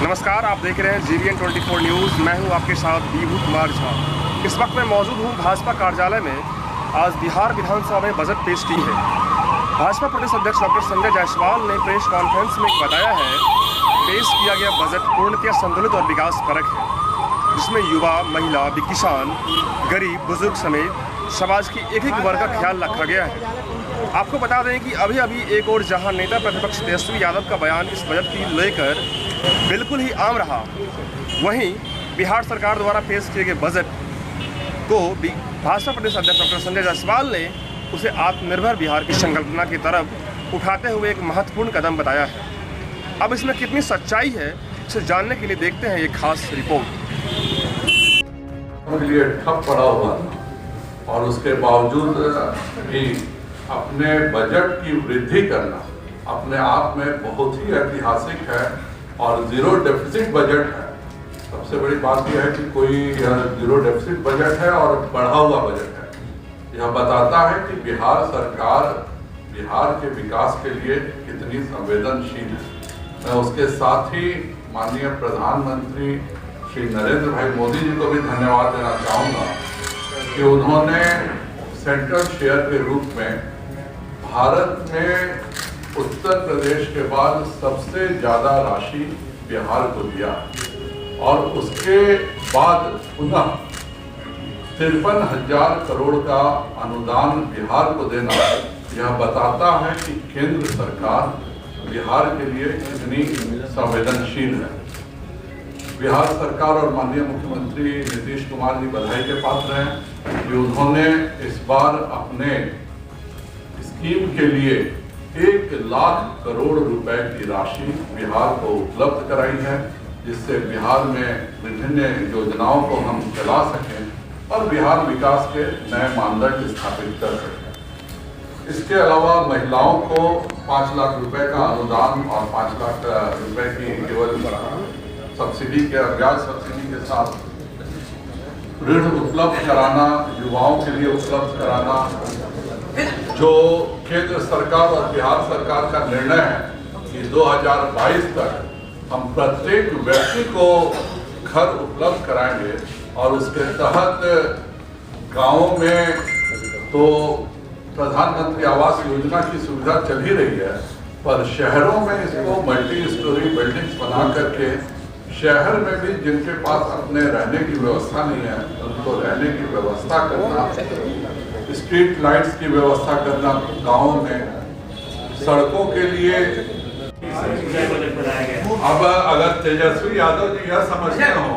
नमस्कार, आप देख रहे हैं GVN 24 न्यूज़। मैं हूं आपके साथ बीभू कुमार झा। इस वक्त मैं मौजूद हूं भाजपा कार्यालय में। आज बिहार विधानसभा में बजट पेश की है। भाजपा प्रदेश अध्यक्ष डॉक्टर संजय जायसवाल ने प्रेस कॉन्फ्रेंस में बताया है, पेश किया गया बजट पूर्णतः संतुलित और विकास परक है, जिसमें युवा, महिला, किसान, गरीब, बुजुर्ग समेत समाज की एक एक वर्ग का ख्याल रखा गया है। आपको बता दें कि अभी एक और जहां नेता प्रतिपक्ष तेजस्वी यादव का बयान इस बजट की लेकर बिल्कुल ही आम रहा, वहीं बिहार सरकार द्वारा पेश किए गए बजट को भाजपा प्रदेश अध्यक्ष डॉक्टर संजय जायसवाल ने उसे आत्मनिर्भर बिहार की संकल्पना की तरफ उठाते हुए एक महत्वपूर्ण कदम बताया है। अब इसमें कितनी सच्चाई है, इसे जानने के लिए देखते हैं ये खास रिपोर्ट। लिए ठप पड़ा हुआ था और उसके बावजूद भी अपने बजट की वृद्धि करना अपने आप में बहुत ही ऐतिहासिक है और जीरो डेफिसिट बजट है। सबसे बड़ी बात यह है कि कोई जीरो डेफिसिट बजट है और बढ़ा हुआ बजट है। यह बताता है कि बिहार सरकार बिहार के विकास के लिए कितनी संवेदनशील है। मैं उसके साथ ही माननीय प्रधानमंत्री श्री नरेंद्र भाई मोदी जी को भी धन्यवाद देना चाहूँगा कि उन्होंने सेंट्रल शेयर के रूप में भारत में उत्तर प्रदेश के बाद सबसे ज़्यादा राशि बिहार को दिया और उसके बाद पुनः 53,000 करोड़ का अनुदान बिहार को देना यह बताता है कि केंद्र सरकार बिहार के लिए कितनी संवेदनशील है। बिहार सरकार और माननीय मुख्यमंत्री नीतीश कुमार जी बधाई के पात्र हैं कि उन्होंने इस बार अपने स्कीम के लिए 1 लाख करोड़ रुपए की राशि बिहार को उपलब्ध कराई है, जिससे बिहार में विभिन्न योजनाओं को हम चला सकें और बिहार विकास के नए मानदंड स्थापित कर सकें। इसके अलावा महिलाओं को 5 लाख रुपए का अनुदान और 5 लाख रुपए की केवल सब्सिडी के ब्याज सब्सिडी के साथ ऋण उपलब्ध कराना, युवाओं के लिए उपलब्ध कराना, जो केंद्र सरकार और बिहार सरकार का निर्णय है कि 2022 तक हम प्रत्येक व्यक्ति को घर उपलब्ध कराएंगे और उसके तहत गांवों में तो प्रधानमंत्री आवास योजना की सुविधा चल ही रही है, पर शहरों में इसको मल्टी स्टोरी बिल्डिंग्स बना करके शहर में भी जिनके पास अपने रहने की व्यवस्था नहीं है उनको रहने की व्यवस्था करना, स्ट्रीट लाइट्स की व्यवस्था करना, गाँव में सड़कों के लिए। अब अगर तेजस्वी यादव जी यह समझते हो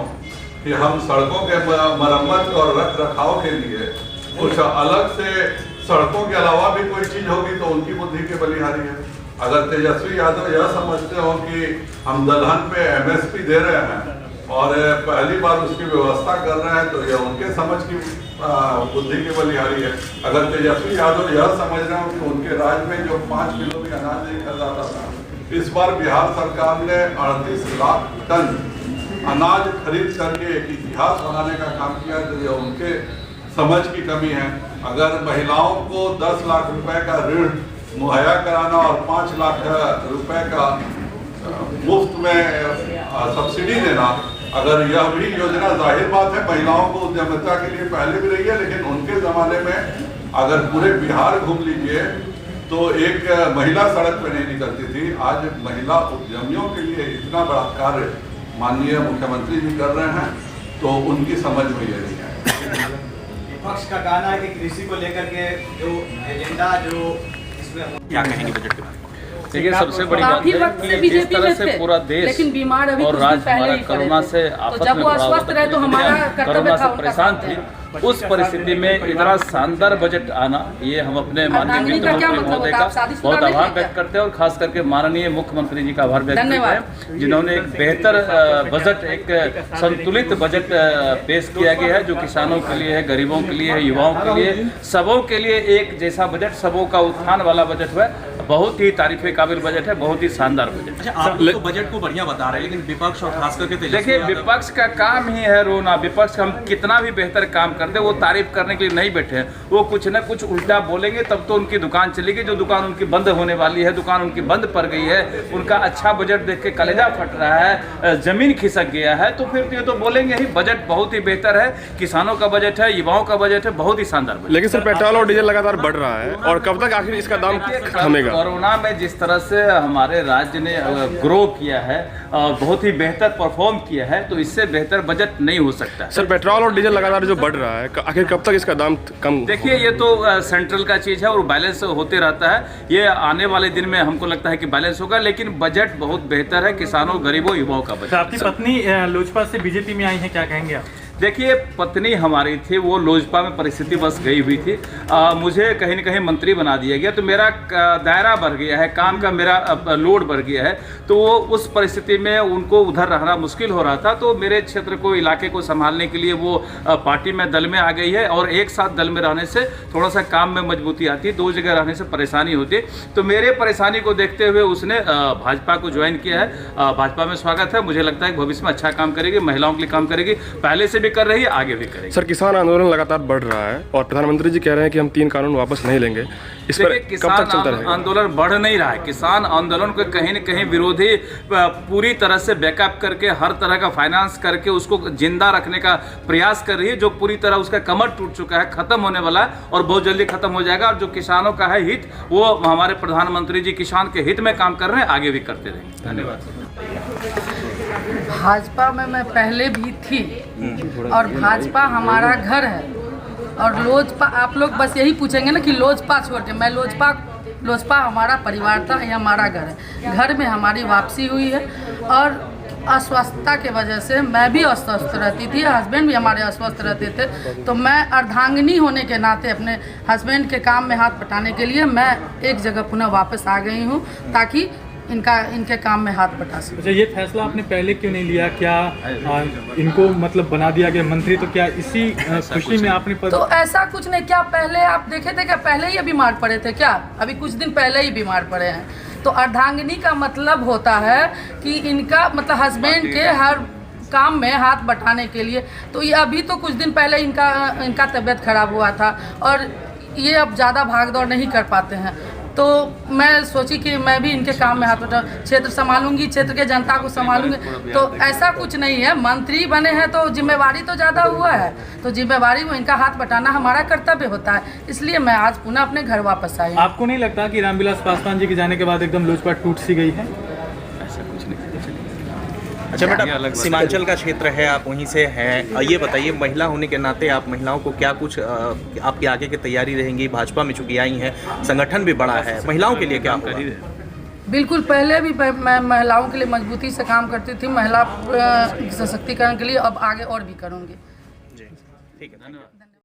कि हम सड़कों के मरम्मत और रख रखाव के लिए कुछ अलग से सड़कों के अलावा भी कोई चीज होगी तो उनकी बुद्धि के बलिहारी है। अगर तेजस्वी यादव यह समझते हो कि हम दलहन पे MSP दे रहे हैं और पहली बार उसकी व्यवस्था कर रहे हैं तो यह उनके समझ की बुद्धि की बलिहारी है। अगर तेजस्वी यादव यह समझ रहे हो कि उनके राज्य में जो 5 किलो भी अनाज नहीं खरीदाता था, इस बार बिहार सरकार ने 38 लाख टन अनाज खरीद करके एक इतिहास बनाने का काम किया, तो यह उनके समझ की कमी है। अगर महिलाओं को 10 लाख रुपए का ऋण मुहैया कराना और 5 लाख रुपए का मुफ्त में सब्सिडी देना, अगर यह भी योजना जाहिर बात है महिलाओं को उद्यमिता के लिए पहले भी रही है, लेकिन उनके ज़माने में अगर पूरे बिहार घूम लीजिए तो एक महिला सड़क पे नहीं निकलती थी। आज महिला उद्यमियों के लिए इतना बड़ा कार्य माननीय मुख्यमंत्री जी कर रहे हैं, तो उनकी समझ में ये नहीं है। विपक्ष का कहना है कि कृषि को लेकर के जो एजेंडा जो क्या कहेंगे बजट के बारे में? देखिए, सबसे बड़ी बात है कि जिस तरह से पूरा देश और राज्य हमारा कोरोना से आपस में पड़ा हुआ था, कोरोना से परेशान थी, उस परिस्थिति में इतना शानदार बजट आना, ये हम अपने माननीय वित्त मंत्री महोदय का बहुत आभार व्यक्त करते हैं और खास करके माननीय मुख्यमंत्री जी का आभार व्यक्त करते हैं, जिन्होंने एक बेहतर बजट, एक संतुलित बजट पेश किया गया है, जो किसानों के लिए है, गरीबों के लिए है, युवाओं के लिए, सबों के लिए एक जैसा बजट, सबों का उत्थान वाला बजट हुआ है। बहुत ही तारीफ काबिल बजट है, बहुत ही शानदार बजट है। अच्छा, आप लोग तो बजट को बढ़िया बता रहे हैं, लेकिन विपक्ष और खास करके देखिए, विपक्ष का काम ही है रोना। विपक्ष हम कितना भी बेहतर काम करते, वो तारीफ करने के लिए नहीं बैठे हैं। वो कुछ न कुछ उल्टा बोलेंगे तब तो उनकी दुकान चलेगी। जो दुकान उनकी बंद होने वाली है, दुकान उनकी बंद पड़ गई है, उनका अच्छा बजट देख के कलेजा फट रहा है, जमीन खिसक गया है, तो फिर ये तो बोलेंगे ही। बजट बहुत ही बेहतर है, किसानों का बजट है, युवाओं का बजट है, बहुत ही शानदार बजट। लेकिन सर पेट्रोल और डीजल लगातार बढ़ रहा है, और कब तक आखिर इसका दाम थमेगा? कोरोना में जिस तरह से हमारे राज्य ने ग्रो किया है, बहुत ही बेहतर परफॉर्म किया है, तो इससे बेहतर बजट नहीं हो सकता। सर पेट्रोल और डीजल लगातार जो बढ़ रहा है, आखिर कब तक इसका दाम कम? देखिए, ये तो सेंट्रल का चीज़ है और बैलेंस होते रहता है। ये आने वाले दिन में हमको लगता है कि बैलेंस होगा, लेकिन बजट बहुत बेहतर है, किसानों, गरीबों, युवाओं का बजट। आपकी पत्नी लोजपा से बीजेपी में आई है, क्या कहेंगे आप? देखिए, पत्नी हमारी थी, वो लोजपा में परिस्थिति बस गई हुई थी। मुझे कहीं न कहीं मंत्री बना दिया गया, तो मेरा दायरा बढ़ गया है, काम का मेरा लोड बढ़ गया है। तो वो उस परिस्थिति में उनको उधर रहना मुश्किल हो रहा था, तो मेरे क्षेत्र को, इलाके को संभालने के लिए वो पार्टी में, दल में आ गई है। और एक साथ दल में रहने से थोड़ा सा काम में मजबूती आती है, दो जगह रहने से परेशानी होती है। तो मेरे परेशानी को देखते हुए उसने भाजपा को ज्वाइन किया है। भाजपा में स्वागत है। मुझे लगता है भविष्य में अच्छा काम करेगी, महिलाओं के लिए काम करेगी, पहले से भी कर रही है, आगे भी करेगी। सर किसान आंदोलन लगातार बढ़ रहा है और प्रधानमंत्री जी कह रहे हैं कि हम 3 कानून वापस नहीं लेंगे। इस पर कब तक चलता रहेगा? आंदोलन बढ़ नहीं रहा है। किसान आंदोलन को कहीं न कहीं विरोधी पूरी तरह से बैकअप करके, हर तरह का फाइनेंस करके उसको जिंदा रखने का प्रयास कर रही है, जो पूरी तरह उसका कमर टूट चुका है, खत्म होने वाला है और बहुत जल्दी खत्म हो जाएगा। और जो किसानों का है हित, वो हमारे प्रधानमंत्री जी किसान के हित में काम कर रहे हैं, आगे भी करते रहेंगे। धन्यवाद। भाजपा में मैं पहले भी थी और भाजपा हमारा घर है। और लोजपा, आप लोग बस यही पूछेंगे ना कि लोजपा छोड़ के, मैं लोजपा हमारा परिवार था, ये हमारा घर है। घर में हमारी वापसी हुई है और अस्वस्थता के वजह से मैं भी अस्वस्थ रहती थी, हस्बैंड भी हमारे अस्वस्थ रहते थे। तो मैं अर्धांगिनी होने के नाते अपने हस्बैंड के काम में हाथ बटाने के लिए मैं एक जगह पुनः वापस आ गई हूँ, ताकि इनके काम में हाथ बटा सके। अच्छा, ये फैसला आपने पहले क्यों नहीं लिया? क्या इनको मतलब बना दिया गया मंत्री, तो क्या इसी खुशी में आपने तो ऐसा कुछ नहीं। क्या पहले आप देखे थे, क्या पहले ही बीमार पड़े थे? क्या अभी कुछ दिन पहले ही बीमार पड़े हैं? तो अर्धांगिनी का मतलब होता है कि इनका मतलब हस्बैंड के हर काम में हाथ बटाने के लिए। तो ये अभी तो कुछ दिन पहले इनका तबीयत खराब हुआ था और ये अब ज़्यादा भागदौड़ नहीं कर पाते हैं। तो मैं सोची कि मैं भी इनके काम में हाथ बटा, क्षेत्र संभालूंगी, क्षेत्र के जनता को संभालूंगी। तो ऐसा कुछ नहीं है, मंत्री बने हैं तो जिम्मेवारी तो ज़्यादा हुआ है, तो जिम्मेवारी में इनका हाथ बटाना हमारा कर्तव्य होता है। इसलिए मैं आज पुनः अपने घर वापस आई। आपको नहीं लगता कि रामविलास पासवान जी के जाने के बाद एकदम लोजपा टूट सी गई है? ऐसा कुछ नहीं। अच्छा बेटा, सीमांचल का क्षेत्र है, आप वहीं से हैं, ये बताइए, महिला होने के नाते आप महिलाओं को क्या कुछ आपकी आगे की तैयारी रहेंगी? भाजपा में चूंकि आई हैं, संगठन भी बड़ा है, महिलाओं के लिए क्या कर रही है? बिल्कुल, पहले भी मैं महिलाओं के लिए मजबूती से काम करती थी, महिला सशक्तिकरण के लिए। अब आगे और भी करूँगी। जी, ठीक है, धन्यवाद।